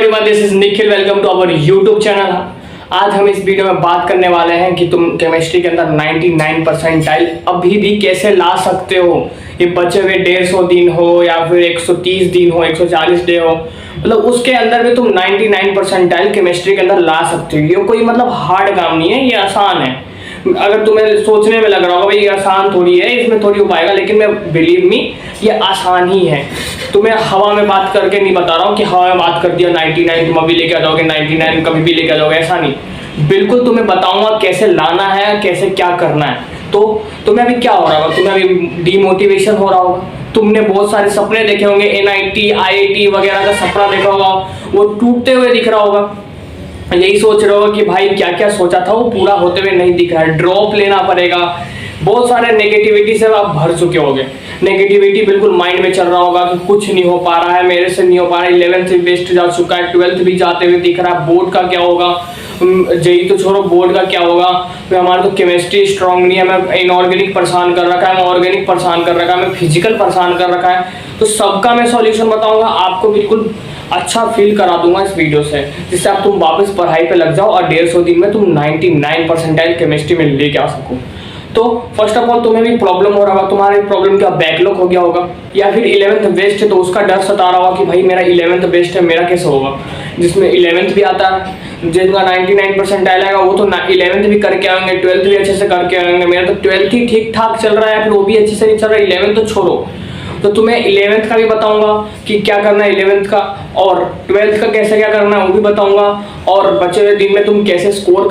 Everyone, this is Nikhil. Welcome to our YouTube channel. आज हम इस वीडियो में बात करने वाले हैं कि तुम केमिस्ट्री के अंदर 99 परसेंटाइल अभी भी कैसे ला सकते हो। ये बचे हुए 150 दिन हो या फिर 130 दिन हो, 140 डे हो, मतलब उसके अंदर भी तुम 99 परसेंटाइल केमिस्ट्री के अंदर ला सकते हो। ये कोई मतलब हार्ड काम नहीं है, ये आसान है। अगर तुम्हें सोचने में लग रहा होगा भाई ये आसान थोड़ी है, इसमें थोड़ी हो पाएगा, लेकिन मैं बिलीव मी ये आसान ही है। तुम्हें हवा में बात करके नहीं बता रहा हूँ कि हवा में बात कर दिया 99 तुम अभी लेके आ जाओगे, 99 कभी भी लेके आ जाओगे, ऐसा नहीं। बिल्कुल तुम्हें बताऊंगा कैसे लाना है, कैसे क्या करना है। तो तुम्हें अभी क्या हो रहा होगा, तुम्हें अभी डीमोटिवेशन हो रहा होगा, तुमने बहुत सारे सपने देखे होंगे, NIT IIT वगैरह का सपना देखा होगा, वो टूटते हुए दिख रहा होगा। यही सोच रहे हो कि भाई क्या क्या सोचा था वो पूरा होते हुए नहीं दिख रहा है, ड्रॉप लेना पड़ेगा। बहुत सारे नेगेटिविटी से आप भर चुके होगे, नेगेटिविटी बिल्कुल माइंड में चल रहा होगा कि कुछ नहीं हो पा रहा है, मेरे से नहीं हो पा रहा है, 11th भी वेस्ट जा चुका है, 12th भी जाते हुए दिख रहा है, बोर्ड का क्या होगा, जेई तो छोड़ो, बोर्ड का क्या होगा, फिर हमारा तो केमिस्ट्री स्ट्रांग नहीं है, मैं इनऑर्गेनिक परेशान कर रखा है, मैं ऑर्गेनिक परेशान कर रखा है, मैं फिजिकल परेशान कर रखा है। तो सबका मैं सॉल्यूशन बताऊंगा, आपको बिल्कुल अच्छा फील करा दूंगा इस वीडियो से, जिससे आप तुम वापस पढ़ाई पे लग जाओ और 150 दिन में तुम 99 परसेंटाइल केमिस्ट्री में लेके आ सको। तो फर्स्ट ऑफ ऑल तुम्हें भी प्रॉब्लम हो रहा होगा, तुम्हारी प्रॉब्लम क्या बैकलॉग हो गया होगा, या फिर 11th वेस्ट है तो उसका डर सता रहा होगा कि भाई मेरा 11th वेस्ट है, मेरा कैसे होगा। जिसमें 11th भी आता है, जिनका 99 परसेंटाइल आएगा वो तो 11th भी करके आएंगे, 12th भी अच्छे से करके आएंगे। मेरा तो 12th ही ठीक ठाक चल रहा है, फिर वो भी अच्छे से नहीं चल रहा है, 11th तो छोड़ो। तो तुम्हें 11th का भी बताऊंगा कि क्या करना है 11th का, और 12th का कैसे क्या करना है वो भी बताऊंगा, और बचे हुए दिन में तुम कैसे स्कोर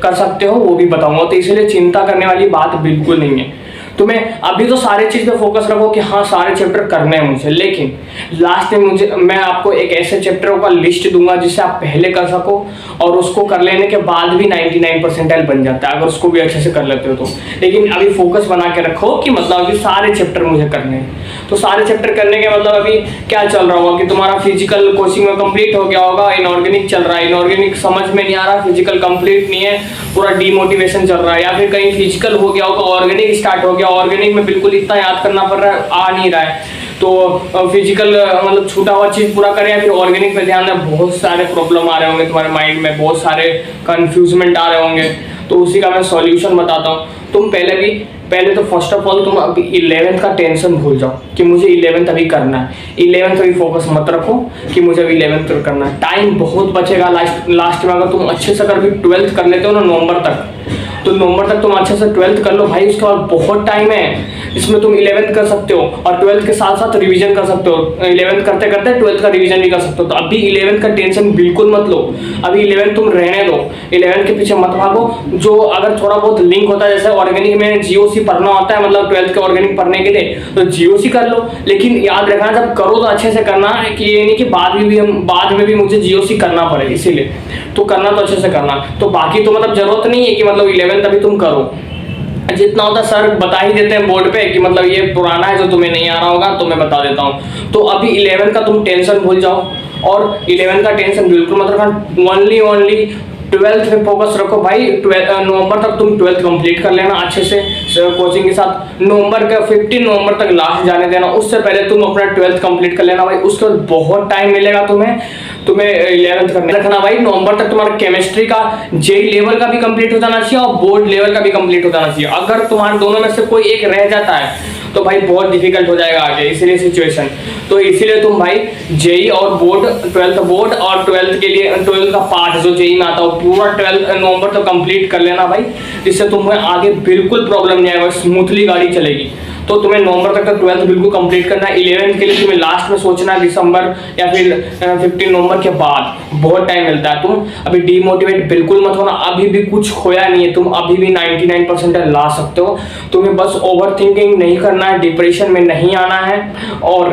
कर सकते हो वो भी बताऊंगा। तो इसलिए चिंता करने वाली बात बिल्कुल नहीं है। तुम्हें अभी तो सारे चीज पे फोकस रखो कि हाँ सारे चैप्टर करने हैं मुझे, लेकिन लास्ट में मैं आपको एक ऐसे चैप्टरों का लिस्ट दूंगा जिससे आप पहले कर सको, और उसको कर लेने के बाद भी 99 परसेंटाइल बन जाता है अगर उसको भी अच्छे से कर लेते हो तो। लेकिन अभी फोकस बना के रखो कि मतलब अभी सारे चैप्टर मुझे करने हैं। तो सारे चैप्टर करने के मतलब अभी क्या चल रहा होगा कि तुम्हारा फिजिकल कोचिंग में कंप्लीट हो गया होगा, इनऑर्गेनिक चल रहा है, इनऑर्गेनिक समझ में नहीं आ रहा, फिजिकल कंप्लीट नहीं है, पूरा डीमोटिवेशन चल रहा है, या फिर कहीं फिजिकल हो गया होगा, ऑर्गेनिक स्टार्ट हो गया, ऑर्गेनिक में बिल्कुल इतना याद करना पड़ रहा है, आ नहीं रहा है, तो फिजिकल मतलब छूटा हुआ चीज पूरा करें, या फिर ऑर्गेनिक पे ध्यान दें। बहुत सारे प्रॉब्लम आ रहे होंगे तुम्हारे माइंड में, बहुत सारे कंफ्यूजमेंट आ रहे होंगे, तो उसी का मैं सॉल्यूशन बताता हूँ। तुम पहले तो फर्स्ट ऑफ ऑल तुम अभी 11th का टेंशन भूल जाओ कि मुझे 11th अभी करना है। 11th अभी फोकस मत रखो कि मुझे अभी 11th करना है, टाइम बहुत बचेगा। लास्ट में अगर तुम अच्छे से अगर भी 12th कर लेते हो ना नवंबर तक, तो नवंबर तक तुम अच्छे से 12th कर लो भाई, उसके बाद बहुत टाइम है इसमें तुम 11th कर सकते हो, और 12th के साथ साथ रिवीजन कर सकते हो। 11th करते करते 12th का रिवीजन भी कर सकते हो। तो अभी 11th का टेंशन बिल्कुल मत लो, अभी 11th तुम रहने दो, 11th के पीछे मत भागो। जो अगर थोड़ा बहुत लिंक होता है, जैसे ऑर्गेनिक में GOC पढ़ना होता है, मतलब 12th के ऑर्गेनिक पढ़ने के लिए, तो GOC कर लो। लेकिन याद रखना जब करो तो अच्छे से करना है, कि ये नहीं कि बाद में भी मुझे GOC करना पड़े, इसीलिए तो करना तो अच्छे से करना। तो बाकी तो मतलब जरूरत नहीं है कि मतलब 11th अभी तुम करो, जितना होता है सर बता ही देते हैं बोर्ड पे कि मतलब ये पुराना है जो तुम्हें नहीं आ रहा होगा, तो मैं बता देता हूँ। तो अभी 11th का तुम टेंशन भूल जाओ, और 11th का टेंशन बिल्कुल मत रखना, ओनली 12th पे फोकस रखो भाई। नवंबर तक तुम 12th कंप्लीट कर लेना अच्छे से कोचिंग के साथ। नवंबर का 15 नवंबर तक लास्ट जाने देना, उससे पहले तुम अपना 12th कंप्लीट कर लेना भाई। उसके बाद बहुत टाइम मिलेगा तुम्हें 11th करने रखना भाई। नवंबर तक तुम्हारा केमिस्ट्री का जेई लेवल का भी कंप्लीट हो जाना चाहिए, और बोर्ड लेवल का भी कंप्लीट हो जाना चाहिए। अगर तुम्हारे दोनों में से कोई एक रह जाता है तो भाई बहुत डिफिकल्ट हो जाएगा आगे, इसीलिए सिचुएशन। तो इसीलिए तुम भाई जेई और बोर्ड, 12th बोर्ड और 12th के लिए 12th का पार्ट जो जेई में आता है पूरा 12 नवंबर तक कंप्लीट कर लेना भाई, जिससे तुम्हें आगे बिल्कुल प्रॉब्लम नहीं आएगा, स्मूथली गाड़ी चलेगी। तो तुम्हें नवंबर तक 12th बिल्कुल कंप्लीट करना है। 11th के लिए तुम्हें लास्ट में सोचना है दिसंबर या फिर 15 नवंबर के बाद, बहुत टाइम मिलता है। तुम अभी डीमोटिवेट बिल्कुल मत होना, अभी भी कुछ खोया नहीं है, तुम अभी भी 99 परसेंटाइल ला सकते हो। तुम्हें बस ओवर थिंकिंग नहीं करना है, डिप्रेशन में नहीं आना है, और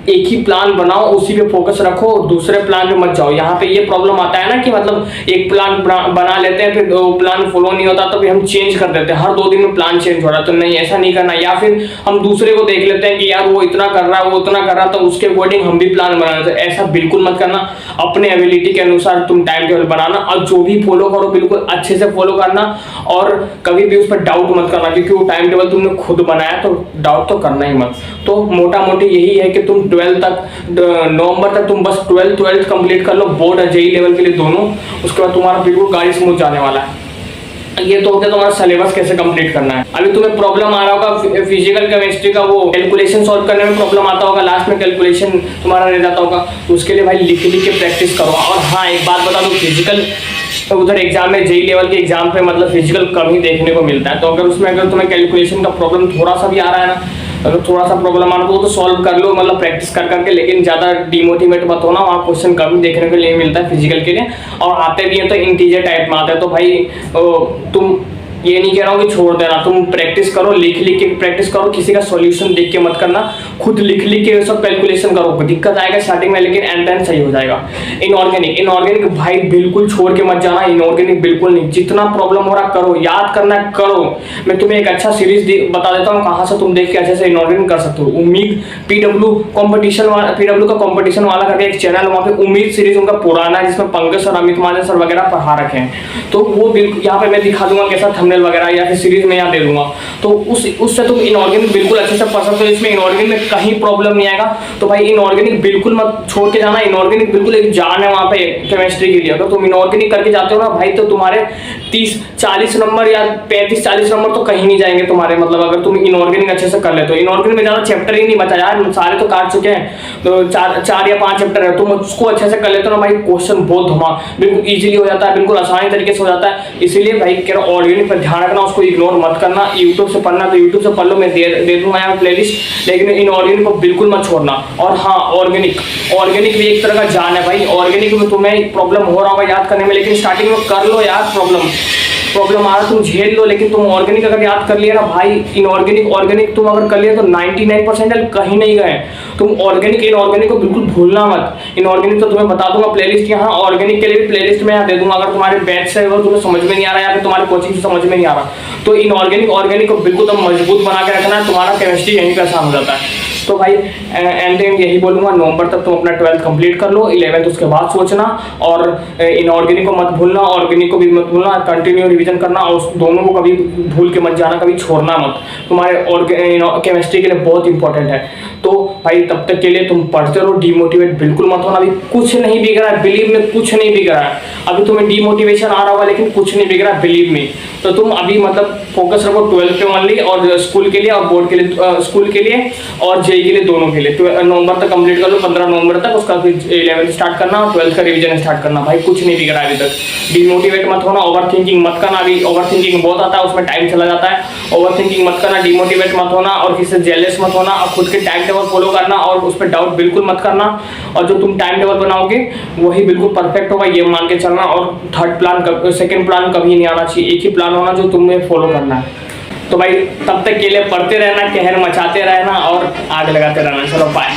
एक ही प्लान बनाओ, उसी पे फोकस रखो, दूसरे प्लान पे मत जाओ। यहाँ पे ये प्रॉब्लम आता है ना कि मतलब एक प्लान बना लेते हैं, फिर प्लान फॉलो नहीं होता तो फिर हम चेंज कर देते हैं, हर 2 दिन में प्लान चेंज हो रहा है, तो नहीं, ऐसा नहीं करना। या फिर हम दूसरे को देख लेते हैं कि यार वो इतना कर रहा है, वो उतना कर रहा है, तो उसके अकॉर्डिंग हम भी प्लान बनाना चाहिए। ऐसा बिल्कुल मत करना, अपने एबिलिटी के अनुसार तुम टाइम टेबल बनाना और जो भी फॉलो करो बिल्कुल अच्छे से फॉलो करना, और कभी भी उस पर डाउट मत करना, क्योंकि वो टाइम टेबल तुमने खुद बनाया तो डाउट तो करना ही मत। तो मोटा मोटी यही है कि तुम 12 तक, नवंबर तक तुम बस 12th कंप्लीट कर लो, बोर्ड और जेई लेवल के लिए दोनों। उसके बाद तुम्हारा बिल्कुल गाड़ी स्मूथ जाने वाला है। ये तो हो गया तुम्हारा सिलेबस कैसे कंप्लीट करना है। अभी तुम्हें प्रॉब्लम आ रहा होगा फिजिकल केमिस्ट्री का, वो कैलकुलेशन सॉल्व करने में प्रॉब्लम आता होगा, लास्ट में कैलकुलेशन तुम्हारा रह जाता होगा, तो उसके लिए भाई लिख के प्रैक्टिस करो। और हाँ, एक बात बता दूं, फिजिकल तो उधर एग्जाम में, जेई लेवल के एग्जाम पे मतलब फिजिकल कम ही देखने को मिलता है। तो अगर उसमें अगर तुम्हें कैलकुलेशन का प्रॉब्लम थोड़ा सा भी आ रहा है ना, अगर थोड़ा सा प्रॉब्लम आ रहा है तो सॉल्व कर लो, मतलब प्रैक्टिस कर करके, लेकिन ज़्यादा डिमोटिवेट मत होना। वहाँ क्वेश्चन कम ही देखने के लिए मिलता है फिजिकल के लिए, और आते भी हैं तो इंटीजर टाइप में आते हैं। तो भाई तुम, ये नहीं कह रहा हूँ कि छोड़ देना, तुम प्रैक्टिस करो, लिख के प्रैक्टिस करो, किसी का सॉल्यूशन देख के मत करना, खुद लिख के सब कैलकुलेशन करो। दिक्कत आएगा स्टार्टिंग में, लेकिन एंड टाइम सही हो जाएगा। इनऑर्गेनिक भाई बिल्कुल छोड़ के मत जाना, इनऑर्गेनिक बिल्कुल नहीं। जितना प्रॉब्लम हो रहा करो, याद करना करो। मैं तुम्हें एक अच्छा सीरीज बता देता हूँ, कहाँ से तुम देख के अच्छे से इनऑर्गेनिक कर सकते हो। उम्मीद पीडब्ल्यू का कंपटीशन वाला करके एक चैनल, वहाँ पे उम्मीद सीरीज उनका पुराना है, जिसमें पंकज सर, अमित महाजन सर वगैरह पढ़ा रखे हैं। तो वो बिल्कुल यहाँ पे मैं दिखा दूंगा कैसा थंबनेल वगैरह, या फिर सीरीज में यहाँ दे दूंगा। तो उससे तुम इनऑर्गेनिक बिल्कुल अच्छे से पढ़ सकते हो। इसमें इनऑर्गेनिक में कहीं प्रॉब्लम नहीं आएगा। तो भाई इनऑर्गेनिक बिल्कुल मत छोड़ के जाना, इनऑर्गेनिक बिल्कुल एक जान है वहाँ पे केमिस्ट्री के लिए। अगर तुम इनऑर्गेनिक करके जाते हो ना भाई, तो तुम्हारे 30-40 नंबर या 35-40 नंबर तो कहीं नहीं जाएंगे तुम्हारे, मतलब अगर तुम इनऑर्गेनिक अच्छे से कर लेते हो। इनऑर्गेनिक में ज्यादा चैप्टर ही नहीं बचा यार, सारे तो काट चुके हैं, तो 4 या 5 चैप्टर है। तुम उसको अच्छे से कर लेते हो ना भाई, क्वेश्चन बहुत धुमा बिल्कुल इजीली हो जाता है, बिल्कुल आसानी तरीके से हो जाता है। इसीलिए भाई कह रहा हूँ ऑर्गेनिक पर ध्यान रखना, उसको इग्नोर मत करना। यूट्यूब से पढ़ना तो यूट्यूब से पढ़ लो, मैं दे दूंगा यहाँ प्लेलिस्ट, लेकिन इनऑर्गेनिक को बिल्कुल मत छोड़ना। और हाँ, ऑर्गेनिक भी एक तरह का जान है भाई। ऑर्गेनिक में तुम्हें प्रॉब्लम हो रहा होगा याद करने में, लेकिन स्टार्टिंग में कर लो यार, प्रॉब्लम आ रहा तुम झेल लो। लेकिन तुम ऑर्गेनिक अगर याद कर लिया ना भाई, ऑर्गेनिक तुम अगर कर लिया तो 99% कहीं नहीं गए तुम। इनऑर्गेनिक को बिल्कुल भूलना मत। इनऑर्गेनिक तो तुम्हें बता दूंगा प्लेलिस्ट यहाँ, ऑर्गेनिक के लिए भी प्लेलिस्ट में यहाँ दे दूंगा। अगर तुम्हारे बैच से अगर तुम्हें समझ में नहीं आ रहा है, या फिर तुम्हारे कोचिंग से समझ में नहीं आ रहा, तो इनऑर्गेनिक को बिल्कुल तुम मजबूत बना के रखना है, तुम्हारा केमिस्ट्री यहीं पे आसान हो जाता है। तो भाई एंड यही बोलूंगा, नवंबर तक तुम अपना 12th कंप्लीट कर लो, 11th उसके बाद सोचना। और इनऑर्गेनिक को मत भूलना, ऑर्गेनिक को भी मत भूलना, कंटिन्यू रिवीजन करना, और दोनों को कभी भूल के मत जाना, कभी छोड़ना मत। तुम्हारे केमिस्ट्री के लिए बहुत इंपॉर्टेंट है। तो भाई तब तक के लिए तुम पढ़ते रहो, डिमोटिवेट बिल्कुल मत होना। अभी कुछ नहीं बिग रहा है, बिलीव में कुछ नहीं बिग रहा है। अभी तुम्हें डिमोटिवेशन आ रहा होगा, लेकिन कुछ नहीं बिग रहा है, बिलीव में। तो तुम अभी मतलब फोकस रखो 12th पे ओनली, और स्कूल के लिए और बोर्ड के लिए, स्कूल के लिए और जेई के लिए, दोनों के लिए। तो नवंबर तक कंप्लीट कर लो, 15 नवंबर तक। उसका फिर 11th स्टार्ट करना और 12th का रिवीजन स्टार्ट करना। भाई कुछ नहीं बिग रहा है अभी तक। डिमोटिवेट मत होना, ओवर थिंकिंग मत करना। अभी ओवर थिंकिंग बहुत आता है, उसमें टाइम चला जाता है। ओवर थिंकिंग मत करना, डिमोटिवेट मत होना, और किसी से जेलस मत होना, और खुद के टाइम टेबल फॉलो करना, और उस पर डाउट बिल्कुल मत करना। और जो तुम टाइम टेबल बनाओगे वही बिल्कुल परफेक्ट होगा, ये मान के चलना। और सेकंड प्लान कभी नहीं आना चाहिए, एक ही प्लान होना जो तुम्हें फॉलो करना है। तो भाई तब तक के लिए पढ़ते रहना, कहर मचाते रहना और आग लगाते रहना। चलो बाय।